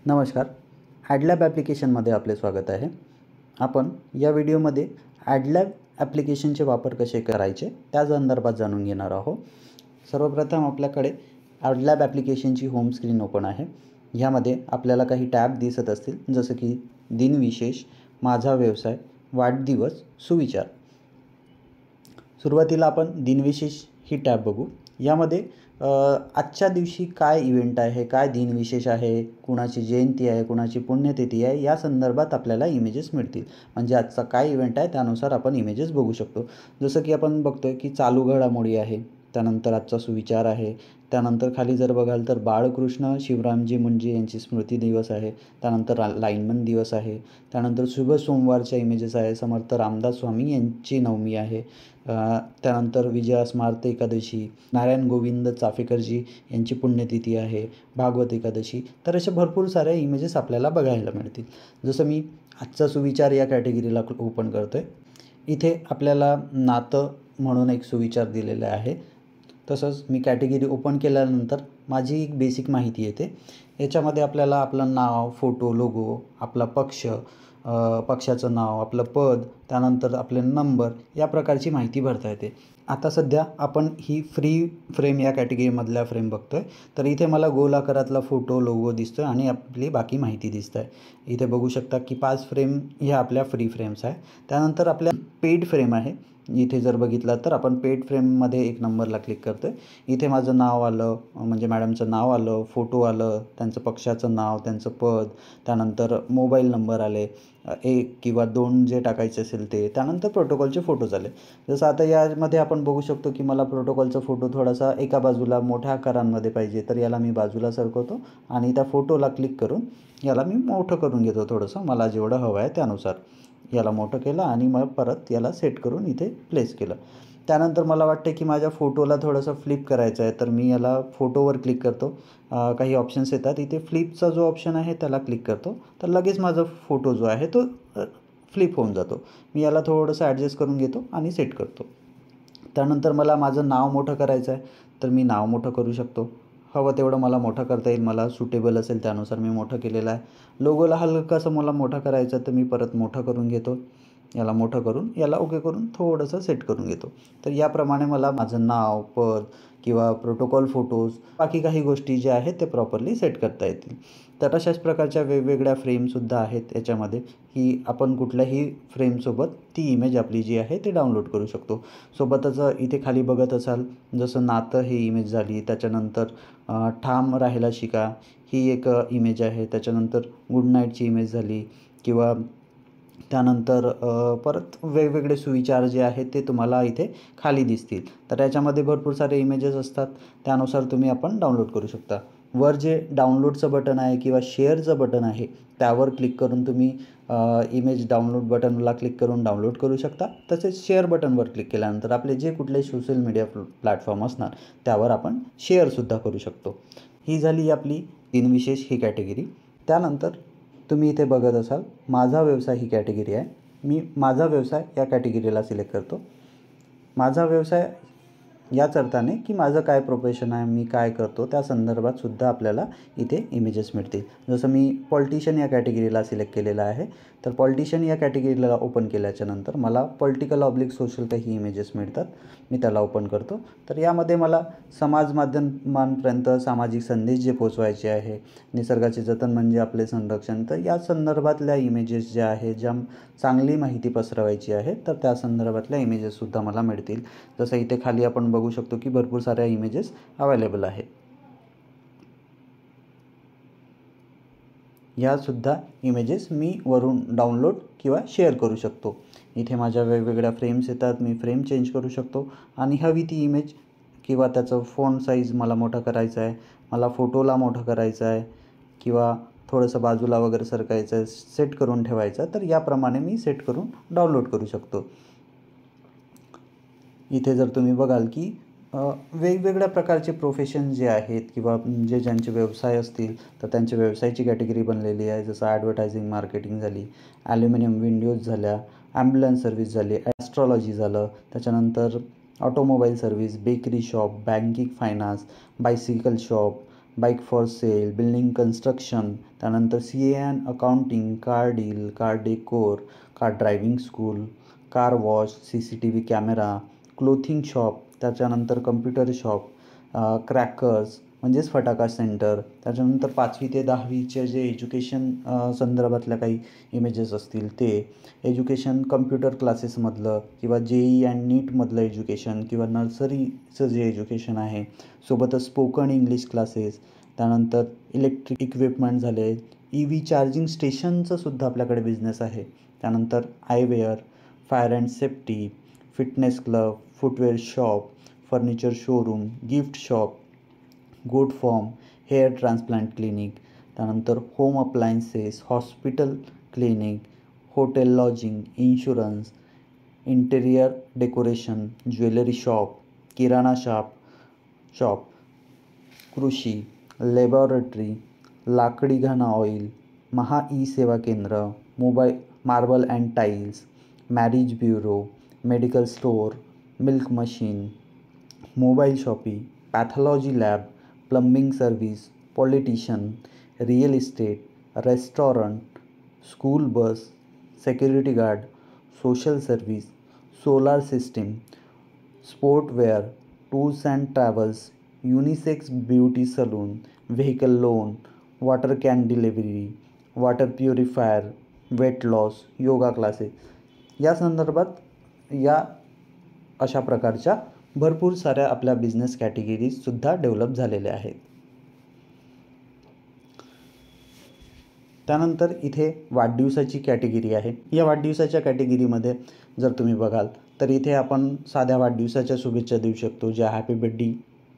नमस्कार. ॲडलॅब ॲप्लिकेशनमध्ये आपले स्वागत आहे. आपण या व्हिडिओमध्ये ॲडलॅब ॲप्लिकेशनचे वापर कसे करायचे त्या संदर्भात जाणून घेणार आहोत. सर्वप्रथम आपल्याकडे ॲडलॅब ॲप्लिकेशनची होम स्क्रीन ओपन आहे. ह्यामध्ये आपल्याला काही टॅब दिसत असतील, जसं की दिनविशेष, माझा व्यवसाय, वाढदिवस, सुविचार. सुरुवातीला आपण दिनविशेष ही टॅब बघू. यामध्ये आजच्या दिवशी काय इव्हेंट आहे, काय दिनविशेष आहे, कुणाची जयंती आहे, कुणाची पुण्यतिथी आहे, या संदर्भात आपल्याला इमेजेस मिळतील. म्हणजे आजचा काय इव्हेंट आहे त्यानुसार आपण इमेजेस बघू शकतो. जसं की आपण बघतोय की चालू घडामोडी आहे, त्यानंतर आजचा सुविचार आहे, त्यानंतर खाली जर बघाल तर बाळकृष्ण शिवरामजी मुंजे यांची स्मृती दिवस आहे, त्यानंतर लाईनमन दिवस आहे, त्यानंतर शुभ सोमवारच्या इमेजेस आहे, समर्थ रामदास स्वामी यांची नवमी आहे, त्यानंतर विजया स्मार्त एकादशी, नारायण गोविंद चाफेकरजी यांची पुण्यतिथी आहे, भागवत एकादशी. तर अशा भरपूर साऱ्या इमेजेस आपल्याला बघायला मिळतील. जसं मी आजचा सुविचार या कॅटेगरीला ओपन करतो आहे. इथे आपल्याला नातं म्हणून एक सुविचार दिलेला आहे. तसंच मी कॅटेगरी ओपन केल्यानंतर माझी एक बेसिक माहिती येते. याच्यामध्ये आपल्याला आपलं नाव, फोटो, लोगो, आपला पक्ष, पक्षाचं नाव, आपलं पद, त्यानंतर आपले नंबर या प्रकारची माहिती भरता येते. आता सध्या आपण ही फ्री फ्रेम या कॅटेगरीमधल्या फ्रेम बघतो आहे. तर इथे मला गोल आकारातला फोटो, लोगो दिसतो आहे आणि आपली बाकी माहिती दिसत आहे. इथे बघू शकता की 5 फ्रेम ह्या आपल्या फ्री फ्रेम्स आहे. त्यानंतर आपल्या पेड फ्रेम आहे. इथे जर बघितलं तर आपण पेड फ्रेममध्ये 1 नंबरला क्लिक करतो आहे. इथे माझं नाव आलं, म्हणजे मॅडमचं नाव आलं, फोटो आलं, त्यांचं पक्षाचं नाव, त्यांचं पद, त्यानंतर मोबाईल नंबर आले, 1 किंवा 2 जे टाकायचे असेल ते, त्यानंतर प्रोटोकॉलचे फोटोज आले. जसं आता यामध्ये आपण बघू शकतो की मला प्रोटोकॉलचा फोटो थोडासा एका बाजूला मोठ्या आकारांमध्ये पाहिजे, तर याला मी बाजूला सरकवतो आणि त्या फोटोला क्लिक करून याला मी मोठं करून घेतो थोडंसं, मला जेवढं हवं आहे त्यानुसार. याला मोठं केलं आणि मग परत याला सेट करून इथे प्लेस केलं. त्यानंतर मला वाटतं की माझ्या फोटोला थोडंसं फ्लिप करायचं आहे, तर मी याला फोटोवर क्लिक करतो. काही ऑप्शन्स येतात, इथे फ्लिपचा जो ऑप्शन आहे त्याला क्लिक करतो, तर लगेच माझा फोटो जो आहे तो फ्लिप होऊन जातो. मी याला थोडंसं ॲडजस्ट करून घेतो आणि सेट करतो. त्यानंतर मला माझं नाव मोठं करायचं आहे, तर मी नाव मोठं करू शकतो. हवं तेवढं मला मोठं करता येईल, मला सुटेबल असेल त्यानुसार मी मोठं केलेलं आहे. लोगोला हलकंसं मला मोठं करायचं तर मी परत मोठं करून घेतो. याला मोठं करून याला ओके करून थोडंसं सेट करून घेतो. तर याप्रमाणे मला माझं नाव, पद किंवा प्रोटोकॉल फोटोज, बाकी काही गोष्टी ज्या आहेत ते प्रॉपरली सेट करता येतील. तर अशाच प्रकारच्या वेगवेगळ्या फ्रेमसुद्धा आहेत याच्यामध्ये, की आपण कुठल्याही फ्रेमसोबत ती इमेज आपली जी आहे ते डाउनलोड करू शकतो. सोबतच इथे खाली बघत असाल, जसं नातं ही इमेज झाली, त्याच्यानंतर ठाम राहायला शिका ही एक इमेज आहे, त्याच्यानंतर गुड नाईटची इमेज झाली, किंवा त्यानंतर परत वेगवेगळे सुविचार जे आहेत ते तुम्हाला इथे खाली दिसतील. तर याच्यामध्ये भरपूर सारे इमेजेस असतात, त्यानुसार तुम्ही आपण डाउनलोड करू शकता. वर जे डाउनलोडचं बटन आहे किंवा शेअरचं बटन आहे त्यावर क्लिक करून तुम्ही इमेज डाउनलोड बटनला क्लिक करून डाउनलोड करू शकता. तसेच शेअर बटनवर क्लिक केल्यानंतर आपले जे कुठले सोशल मीडिया प्लॅटफॉर्म असणार त्यावर आपण शेअरसुद्धा करू शकतो. ही झाली आपली दिनविशेष ही कॅटेगरी. त्यानंतर तुम्ही इथे बघत असाल माझा व्यवसाय ही कॅटेगरी आहे. मी माझा व्यवसाय या कॅटेगरीला सिलेक्ट करतो. माझा व्यवसाय याच अर्थाने की माझं काय प्रोफेशन आहे, मी काय करतो त्या संदर्भात सुद्धा आपल्याला इथे इमेजेस मिळतील. जसं मी पॉलिटिशियन या कॅटेगरीला सिलेक्ट केलेलं आहे. तर पॉलिटिशियन या कॅटेगरीला ओपन केल्याच्यानंतर मला पॉलिटिकल ऑब्लिक सोशल काही इमेजेस मिळतात. मी त्याला ओपन करतो. तर यामध्ये मला समाज माध्यमांपर्यंत सामाजिक संदेश जे पोचवायचे आहे, निसर्गाचे जतन म्हणजे आपले संरक्षण, तर या संदर्भातल्या इमेजेस ज्या आहेत, ज्या चांगली माहिती पसरवायची आहे, तर त्या संदर्भातल्या इमेजेससुद्धा मला मिळतील. जसं इथे खाली आपण बघू शकतो की भरपूर साऱ्या इमेजेस अवेलेबल आहेत. ह्यासुद्धा इमेजेस मी वरून डाउनलोड किंवा शेअर करू शकतो. इथे माझ्या वेगवेगळ्या फ्रेम्स येतात, मी फ्रेम चेंज करू शकतो आणि हवी ती इमेज किंवा त्याचं फॉन्ट साईज मला मोठं करायचं आहे, मला फोटोला मोठं करायचं आहे किंवा थोडंसं बाजूला वगैरे सरकायचं आहे, सेट करून ठेवायचं, तर याप्रमाणे मी सेट करून डाउनलोड करू शकतो. इथे जर तुम्ही बघाल की वेगवेगळ्या प्रकारचे प्रोफेशन जे आहेत किंवा जे ज्यांचे व्यवसाय असतील तर त्यांच्या व्यवसायाची कॅटेगरी बनलेली आहे. जसं ॲडव्हर्टायझिंग मार्केटिंग झाली, ॲल्युमिनियम विंडोज झाल्या, ॲम्ब्युलन्स सर्व्हिस झाली, ॲस्ट्रॉलॉजी झालं, त्याच्यानंतर automobile service, bakery shop, banking finance, bicycle shop, bike for sale, building construction, त्यानंतर CA and accounting, car deal, car decor, car driving school, car wash, CCTV camera, clothing shop, त्याच्यानंतर computer shop, crackers म्हणजेच फटाका centre, त्याच्यानंतर 5वी ते 10वीचे जे education संदर्भातल्या काही images असतील ते, एज्युकेशन कम्प्युटर क्लासेसमधलं किंवा JEE अँड नीटमधलं एज्युकेशन किंवा नर्सरीचं जे एज्युकेशन आहे, सोबतच स्पोकन इंग्लिश क्लासेस, त्यानंतर इलेक्ट्रिक इक्विपमेंट झाले, EV चार्जिंग स्टेशनचं सुद्धा आपल्याकडे बिझनेस आहे, त्यानंतर eyewear, fire and safety, fitness club, footwear shop, furniture showroom, gift shop, goat farm, hair transplant clinic, त्यानंतर home appliances, hospital clinic, hotel lodging, insurance, interior decoration, jewellery shop, किराणा shop, कृषी, laboratory, लाकडी घाणा oil, Maha e Seva Kendra, marble and tiles, marriage bureau, medical store, milk machine, mobile shoppe, pathology lab, plumbing service, politician, real estate, restaurant, school bus, security guard, social service, solar system, sportswear, tours and travels, unisex beauty salon, vehicle loan, water can delivery, water purifier, weight loss, yoga classes या संदर्भात अशा प्रकारच्या भरपूर साऱ्या आपल्या business कॅटेगरीजसुद्धा develop झालेल्या आहेत. त्यानंतर इथे वाढदिवसाची कॅटेगरी आहे. या वाढदिवसाच्या कॅटेगरीमध्ये जर तुम्ही बघाल तर इथे आपण साध्या वाढदिवसाच्या शुभेच्छा देऊ शकतो, ज्या हॅपी बर्थडे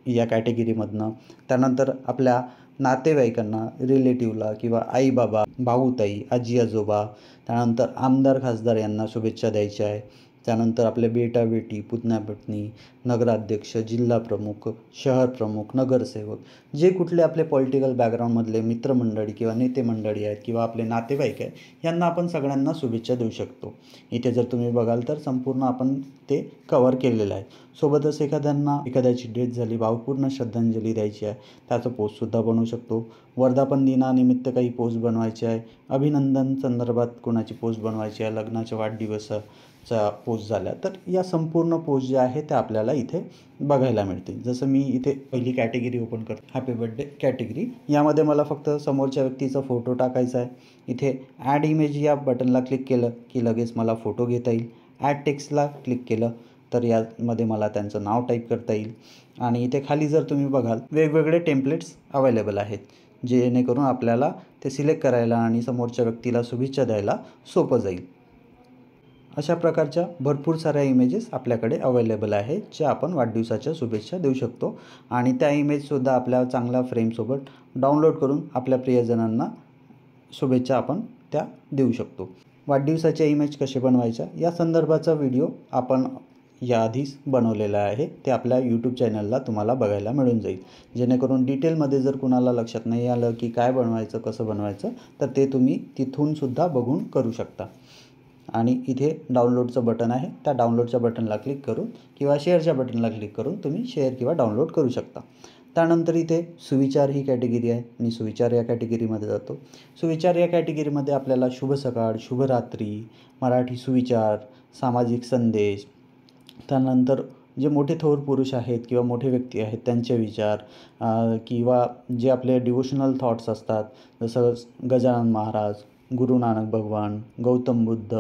या कॅटेगरीमधनं. त्यानंतर आपल्या नातेवाईकांना, रिलेटिव्हला किंवा आई बाबा, भाऊ ताई, आजी आजोबा, त्यानंतर आमदार खासदार यांना शुभेच्छा द्यायच्या आहे. त्यानंतर आपले बेटा बेटी, पुतण्या पुतणी, नगराध्यक्ष, जिल्हा प्रमुख, शहर प्रमुख, नगरसेवक, जे कुठले आपले पॉलिटिकल बॅकग्राऊंडमधले मित्रमंडळी किंवा नेते मंडळी आहेत किंवा आपले नातेवाईक आहेत यांना आपण सगळ्यांना शुभेच्छा देऊ शकतो. इथे जर तुम्ही बघाल तर संपूर्ण आपण ते कवर केलेलं आहे. सोबतच एखाद्याची डेथ झाली, भावपूर्ण श्रद्धांजली द्यायची आहे, त्याचं पोस्टसुद्धा बनवू शकतो. वर्धापन दिनानिमित्त काही पोस्ट बनवायची आहे, अभिनंदन संदर्भात कोणाची पोस्ट बनवायची आहे, लग्नाच्या वाढदिवसाचा पोस्ट झाल्या तर या संपूर्ण पोस्ट ज्या आहेत त्या आपल्याला इथे बघायला मिळतील. जसं मी इथे पहिली कॅटेगरी ओपन करतो, हॅपी बर्थडे कॅटेगरी. यामध्ये मला फक्त समोरच्या व्यक्तीचा फोटो टाकायचा आहे. इथे ॲड इमेज या बटनला क्लिक केलं की लगेच मला फोटो घेता येईल. ॲड टेक्स्टला क्लिक केलं तर यामध्ये मला त्यांचं नाव टाईप करता येईल. आणि इथे खाली जर तुम्ही बघाल वेगवेगळे टेम्पलेट्स अवेलेबल आहेत, जेणेकरून आपल्याला ते सिलेक्ट करायला आणि समोरच्या व्यक्तीला शुभेच्छा द्यायला सोपं जाईल. अशा प्रकारच्या भरपूर साऱ्या इमेजेस आपल्याकडे अवेलेबल आहेत, ज्या आपण वाढदिवसाच्या शुभेच्छा देऊ शकतो. आणि त्या इमेजसुद्धा आपल्या चांगल्या फ्रेमसोबत डाउनलोड करून आपल्या प्रियजनांना शुभेच्छा आपण त्या देऊ शकतो. वाढदिवसाच्या इमेज कसे बनवायच्या या संदर्भाचा व्हिडिओ आपण याआधीच बनवलेला आहे, ते आपल्या यूट्यूब चॅनलला तुम्हाला बघायला मिळून जाईल. जेणेकरून डिटेलमध्ये जर कुणाला लक्षात नाही आलं की काय बनवायचं, कसं बनवायचं, तर ते तुम्ही तिथूनसुद्धा बघून करू शकता. आणि इथे डाउनलोडचं बटन आहे, त्या डाउनलोडच्या बटनला क्लिक करून किंवा शेअरच्या बटनला क्लिक करून तुम्ही शेअर किंवा डाउनलोड करू शकता. त्यानंतर इथे सुविचार ही कॅटेगरी आहे. मी सुविचार या कॅटेगरीमध्ये जातो. सुविचार या कॅटेगरीमध्ये आपल्याला शुभ सकाळ, शुभ रात्री, मराठी सुविचार, सामाजिक संदेश, त्यानंतर जे मोठे थोर पुरुष आहेत किंवा मोठे व्यक्ती आहेत त्यांचे विचार, किंवा जे आपले डिवोशनल थॉट्स असतात, जसं गजानन महाराज, गुरु नानक भगवान, गौतम बुद्ध,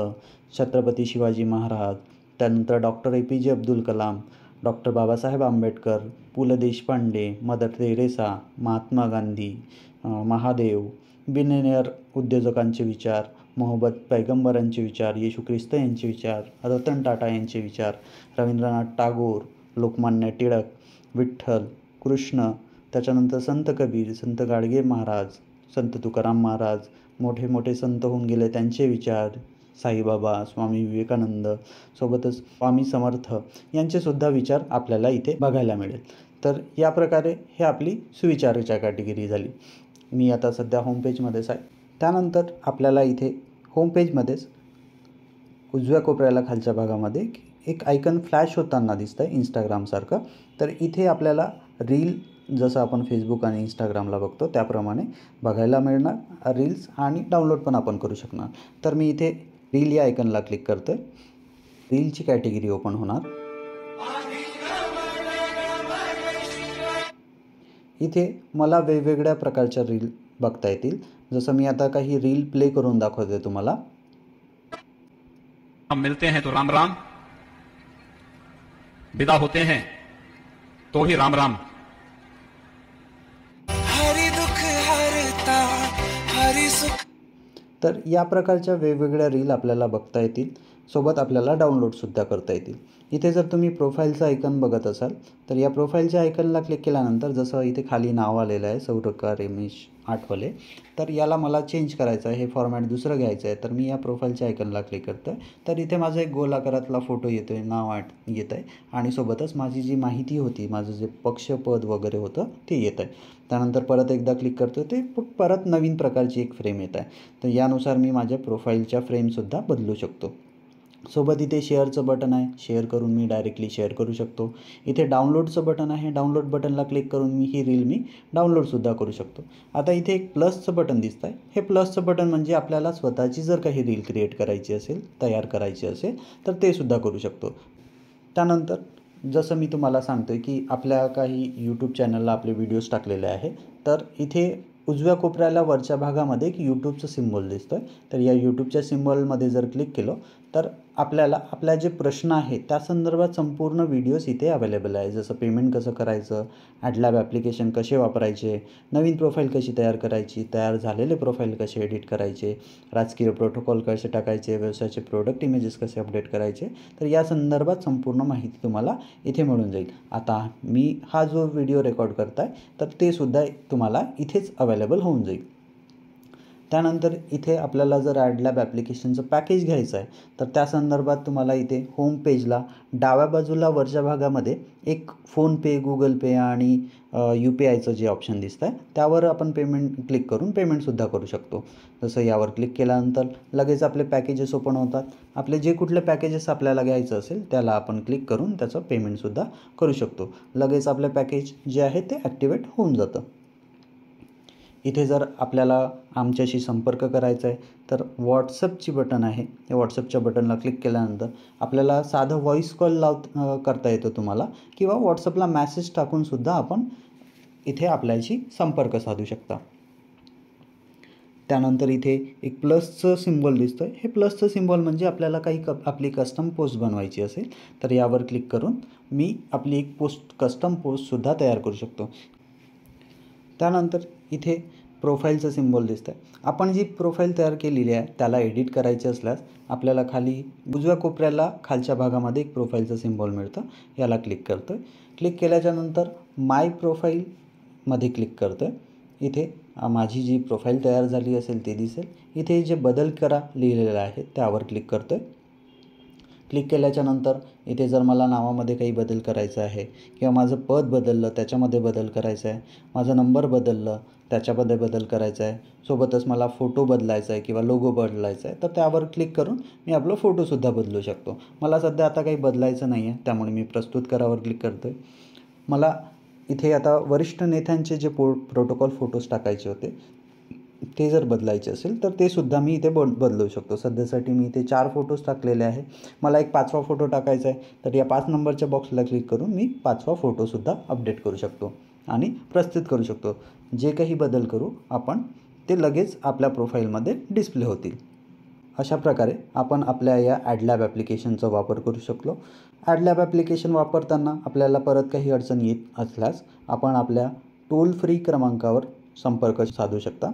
छत्रपती शिवाजी महाराज, त्यानंतर doctor APJ Abdul Kalam, doctor Babasaheb Ambedkar, Pu La Deshpande, Mother Teresa, Mahatma Gandhi, Mahadev, billionaire उद्योजकांचे विचार, मोहम्मद पैगंबरांचे विचार, येशू ख्रिस्त यांचे विचार, रतन टाटा यांचे विचार, रवींद्रनाथ टागोर, लोकमान्य टिळक, विठ्ठल, कृष्ण, त्याच्यानंतर संत कबीर, संत गाडगे महाराज, संत तुकाराम महाराज, मोठे मोठे संत होऊन गेले त्यांचे विचार, साईबाबा, स्वामी विवेकानंद, सोबतच स्वामी समर्थ यांचेसुद्धा विचार आपल्याला इथे बघायला मिळेल. तर या प्रकारे हे आपली सुविचाराच्या कॅटेगरी झाली. मी आता सध्या होमपेजमध्येच आहे. त्यानंतर आपल्याला इथे होमपेजमध्येच उजव्या कोपऱ्याला खालच्या भागामध्ये एक आयकन फ्लॅश होताना दिसतं आहे इंस्टाग्रामसारखं. तर इथे आपल्याला रील जसं आपण फेसबुक आणि इंस्टाग्रामला बघतो त्याप्रमाणे बघायला मिळणार रील्स आणि डाउनलोड पण आपण करू शकणार. तर मी इथे रील या आयकनला क्लिक करतो आहे. रीलची कॅटेगरी ओपन होणार. इथे मला वेगवेगळ्या प्रकारच्या रील बघता येतील. जसं मी आता काही रील प्ले करून दाखवते तुम्हाला. हम मिलते हैं तो राम राम, विदा होते हैं तो ही राम राम. हरि दुख हरता हरि सुख. तर या प्रकारच्या वेगवेगळ्या रील आपल्याला बघता येतील. सोबत आपल्याला डाउनलोडसुद्धा करता येतील. इथे जर तुम्ही प्रोफाईलचं आयकन बघत असाल तर या प्रोफाईलच्या आयकनला क्लिक केल्यानंतर जसं इथे खाली नाव आलेलं आहे सौरकार रमेश आठवले, तर याला मला चेंज करायचं आहे, हे फॉर्मॅट दुसरं घ्यायचं आहे. तर मी या प्रोफाईलच्या आयकनला क्लिक करतो आहे. तर इथे माझा एक गोल आकारातला फोटो येतो आहे, नाव येतं आहे आणि सोबतच माझी जी माहिती होती, माझं जे पक्षपद वगैरे होतं ते येतं आहे. त्यानंतर परत एकदा क्लिक करतो ते परत नवीन प्रकारची एक फ्रेम येत आहे. तर यानुसार मी माझ्या प्रोफाईलच्या फ्रेमसुद्धा बदलू शकतो. सोबत इथे शेअरचं बटन आहे, शेअर करून मी डायरेक्टली शेअर करू शकतो. इथे डाउनलोडचं बटन आहे, डाउनलोड बटनला क्लिक करून मी ही रील डाउनलोडसुद्धा करू शकतो. आता इथे एक प्लसचं बटन दिसतं आहे. हे प्लसचं बटन म्हणजे आपल्याला स्वतःची जर काही रील क्रिएट करायची असेल, तयार करायची असेल तर ते सुद्धा करू शकतो. त्यानंतर जसं मी तुम्हाला सांगतो आहे की आपल्या काही यूट्यूब चॅनलला आपले व्हिडिओज टाकलेले आहे, तर इथे उजव्या कोपऱ्याला वरच्या भागामध्ये एक यूट्यूबचं सिम्बॉल दिसतो आहे. तर या यूट्यूबच्या सिम्बॉलमध्ये जर क्लिक केलं तर आपल्याला आपल्या जे प्रश्न आहेत त्या संदर्भात संपूर्ण व्हिडिओज इथे अवेलेबल आहे. जसं पेमेंट कसं करायचं, ॲडलॅब ॲप्लिकेशन कसे वापरायचे, नवीन प्रोफाईल कशी तयार करायची, तयार झालेले प्रोफाईल कसे एडिट करायचे, राजकीय प्रोटोकॉल कसे टाकायचे, व्यवसायाचे प्रोडक्ट इमेजेस कसे अपडेट करायचे, तर या संदर्भात संपूर्ण माहिती तुम्हाला इथे मिळून जाईल. आता मी हा जो व्हिडिओ रेकॉर्ड करत आहे तर ते सुद्धा तुम्हाला इथेच अवेलेबल होऊन जाईल. त्यानंतर इथे आपल्याला जर ॲडलॅब ॲप्लिकेशनचं पॅकेज घ्यायचं आहे तर त्या संदर्भात तुम्हाला इथे होम पेजला डाव्या बाजूला वरच्या भागामध्ये एक फोनपे, गुगल पे आणि UPIचं जे ऑप्शन दिसतं आहे त्यावर आपण पेमेंट क्लिक करून पेमेंटसुद्धा करू शकतो. जसं यावर क्लिक केल्यानंतर लगेच आपले पॅकेजेस ओपन होतात. आपले जे कुठले पॅकेजेस आपल्याला घ्यायचं असेल त्याला आपण क्लिक करून त्याचं पेमेंटसुद्धा करू शकतो. लगेच आपले पॅकेज जे आहे ते ॲक्टिवेट होऊन जातं. इथे जर आपल्याला आमच्याशी संपर्क करायचा आहे तर व्हॉट्सअपची बटन आहे, या व्हॉट्सअपच्या बटनला क्लिक केल्यानंतर आपल्याला साधं व्हॉईस कॉल करता येतो तुम्हाला, किंवा व्हॉट्सअपला मेसेज टाकूनसुद्धा आपण इथे आपल्याशी संपर्क साधू शकता. त्यानंतर इथे एक प्लसचं सिम्बॉल दिसतं आहे. हे प्लसचं सिम्बॉल म्हणजे आपल्याला काही आपली कस्टम पोस्ट बनवायची असेल तर यावर क्लिक करून मी आपली एक कस्टम पोस्टसुद्धा तयार करू शकतो. त्यानंतर इथे प्रोफाईलचं सिम्बॉल दिसतं आहे. आपण जी प्रोफाईल तयार केलेली आहे त्याला एडिट करायचे असल्यास आपल्याला खाली उजव्या कोपऱ्याला खालच्या भागामध्ये एक प्रोफाईलचं सिम्बॉल मिळतं, याला क्लिक करतो आहे. क्लिक केल्याच्यानंतर माय प्रोफाईलमध्ये क्लिक करतो आहे. इथे माझी जी प्रोफाईल तयार झाली असेल ते दिसेल. इथे जे बदल करा लिहिलेलं आहे त्यावर क्लिक करतो आहे. क्लिक केल्याच्यानंतर इथे जर मला नावामध्ये काही बदल करायचा आहे किंवा माझं पद बदललं त्याच्यामध्ये बदल करायचा आहे, माझा नंबर बदललं त्याच्यामध्ये बदल करायचा आहे, सोबतच मला फोटो बदलायचा आहे किंवा लोगो बदलायचा आहे, तर त्यावर क्लिक करून मी आपलं फोटोसुद्धा बदलू शकतो. मला सध्या आता काही बदलायचं नाही आहे त्यामुळे मी प्रस्तुत करावर क्लिक करतो आहे. मला इथे आता वरिष्ठ नेत्यांचे जे प्रोटोकॉल फोटोज टाकायचे होते ते जर बदलायचे असेल तर ते सुद्धा मी इथे बदलू शकतो. सध्यासाठी मी इथे 4 फोटोज टाकलेले आहे. मला एक 5वा फोटो टाकायचा आहे तर या 5 नंबरच्या बॉक्सला क्लिक करून मी 5वा फोटोसुद्धा अपडेट करू शकतो आणि प्रस्तुत करू शकतो. जे काही बदल करू आपण ते लगेच आपल्या प्रोफाईलमध्ये डिस्प्ले होतील. अशा प्रकारे आपण आपल्या या ॲडलॅब ॲप्लिकेशनचा वापर करू शकलो. ॲडलॅब ॲप्लिकेशन वापरताना आपल्याला परत काही अडचण येत असल्यास आपण आपल्या टोल फ्री क्रमांकावर संपर्क साधू शकता.